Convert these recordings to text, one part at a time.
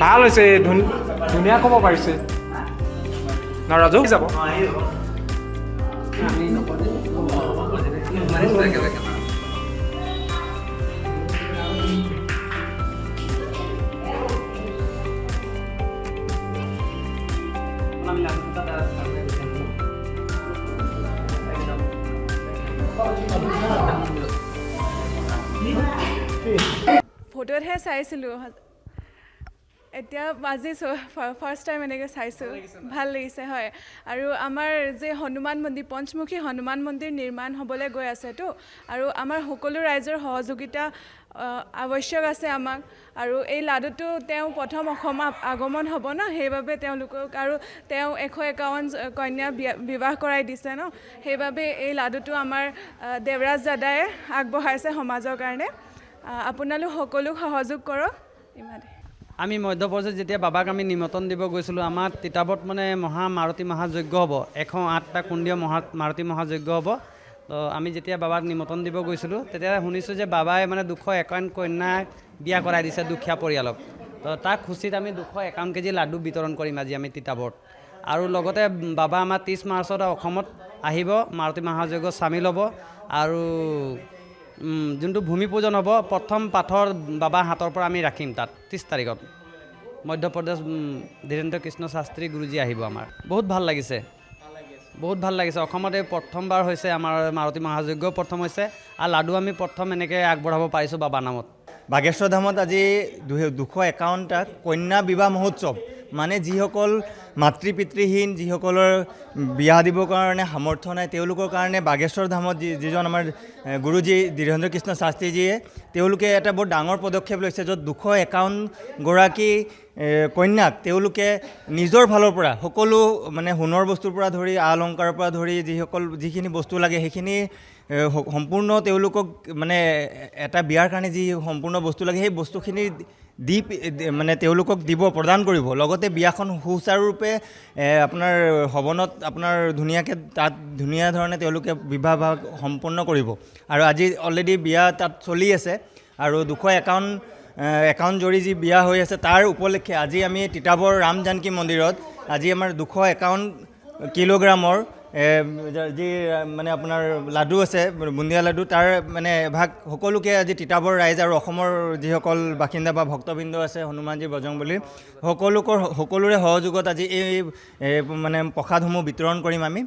ভাল হৈছে ধুনীয়া ক'ব পাৰিছে না ৰাজু যাব ফটোতহে চাইছিলোঁ এতিয়া আজি ফাৰ্ষ্ট টাইম এনেকৈ চাইছোঁ ভাল লাগিছে হয় আৰু আমাৰ যে হনুমান মন্দিৰ পঞ্চমুখী হনুমান মন্দিৰ নিৰ্মাণ হ'বলৈ গৈ আছেতো আৰু আমাৰ সকলো ৰাইজৰ সহযোগিতা আৱশ্যক আছে আমাক আৰু এই লাডুটো তেওঁ প্ৰথম অসমত আগমন হ'ব ন সেইবাবে তেওঁলোকক আৰু তেওঁ 151 কন্যা বিবাহ কৰাই দিছে ন সেইবাবে এই লাডুটো আমাৰ দেৱৰাজ দাদাই আগবঢ়াইছে সমাজৰ কাৰণে আপোনালোক সকলোক সহযোগ কৰক ইমানে আমি মধ্যপ্ৰদেশ যেতিয়া বাবাক আমি নিমন্ত্ৰণ দিব গৈছিলোঁ আমাৰ তিতাবৰত মানে মাৰুতি মহাযজ্ঞ হ'ব 108টা কুণ্ডীয় মাৰুতি মহাযজ্ঞ হ'ব তো আমি যেতিয়া বাবাক নিমন্ত্ৰণ দিব গৈছিলোঁ তেতিয়া শুনিছোঁ যে বাবাই মানে 251 কন্যাক বিয়া কৰাই দিছে দুখীয়া পৰিয়ালক তো তাৰ খুচিত আমি 251 কেজি লাডু বিতৰণ কৰিম আজি আমি তিতাবৰত আৰু লগতে বাবা আমাৰ 30 মাৰ্চত অসমত আহিব মাৰুতি মহাযজ্ঞ চামিল হ'ব আৰু যোনটো ভূমি পূজন হ'ব প্ৰথম পাথৰ বাবাৰ হাতৰ পৰা আমি ৰাখিম তাত 30 তাৰিখত মধ্যপ্ৰদেশ ধীৰেন্দ্ৰ কৃষ্ণ শাস্ত্ৰী গুৰুজী আহিব আমাৰ বহুত ভাল লাগিছে অসমত এই প্ৰথমবাৰ হৈছে আমাৰ মাৰুতি মহাযজ্ঞ প্ৰথম হৈছে আৰু লাডু আমি প্ৰথম এনেকৈ আগবঢ়াব পাৰিছোঁ বাবাৰ নামত বাগেশ্বৰ ধামত আজি 251টা কন্যা বিবাহ মহোৎসৱ মানে যিসকল মাতৃ পিতৃহীন যিসকলৰ বিয়া দিবৰ কাৰণে সামৰ্থ্য নাই তেওঁলোকৰ কাৰণে বাগেশ্বৰ ধামত যিজন আমাৰ গুৰুজী ধীৰেন্দ্ৰ কৃষ্ণ শাস্ত্ৰীজীয়ে তেওঁলোকে এটা বৰ ডাঙৰ পদক্ষেপ লৈছে য'ত 251 গৰাকী কন্যাক তেওঁলোকে নিজৰ ফালৰ পৰা সকলো মানে সোণৰ বস্তুৰ পৰা ধৰি আ অলংকাৰৰ পৰা ধৰি যিখিনি বস্তু লাগে সেইখিনি সম্পূৰ্ণ তেওঁলোকক মানে এটা বিয়াৰ কাৰণে যি সম্পূৰ্ণ বস্তু লাগে সেই বস্তুখিনি দি মানে তেওঁলোকক প্ৰদান কৰিব লগতে বিয়াখন সুচাৰুৰূপে আপোনাৰ হৱনত আপোনাৰ ধুনীয়াকৈ তাত ধুনীয়া ধৰণে তেওঁলোকে বিবাহ সম্পন্ন কৰিব আৰু আজি অলৰেডি বিয়া তাত চলি আছে আৰু 251 জৰি যি বিয়া হৈ আছে তাৰ উপলক্ষে আজি আমি তিতাবৰ ৰাম জানকী মন্দিৰত আজি আমাৰ 251 কিলোগ্ৰামৰ যি মানে আপোনাৰ লাডু আছে বুন্দিয়া লাডু তাৰ মানে এভাগ সকলোকে আজি তিতাবৰ ৰাইজ আৰু অসমৰ যিসকল বাসিন্দা বা ভক্তবৃন্দ আছে হনুমানজী বজৰংবলী সকলোৰে সহযোগত আজি এই মানে প্ৰসাদসমূহ বিতৰণ কৰিম আমি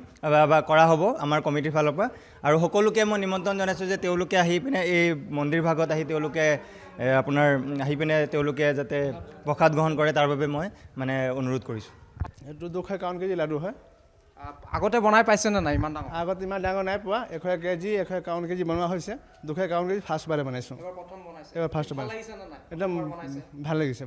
বা কৰা হ'ব আমাৰ কমিটিৰ ফালৰ পৰা আৰু সকলোকে মই নিমন্ত্ৰণ জনাইছোঁ যে তেওঁলোকে আহি পিনে এই মন্দিৰ ভাগত আহি তেওঁলোকে আপোনাৰ আহি পিনে তেওঁলোকে যাতে প্ৰসাদ গ্ৰহণ কৰে তাৰ বাবে মই মানে অনুৰোধ কৰিছোঁ এইটো 251 কেজি লাডু হয় আগতে বনাই পাইছে নে নাই ইমান ডাঙৰ আগত ইমান ডাঙৰ নাই পোৱা 151 কেজি বনোৱা হৈছে 251 কেজি ফাৰ্ষ্ট বাৰে বনাইছোঁ এইবাৰ ফাৰ্ষ্ট বনাইছোঁ একদম ভাল লাগিছে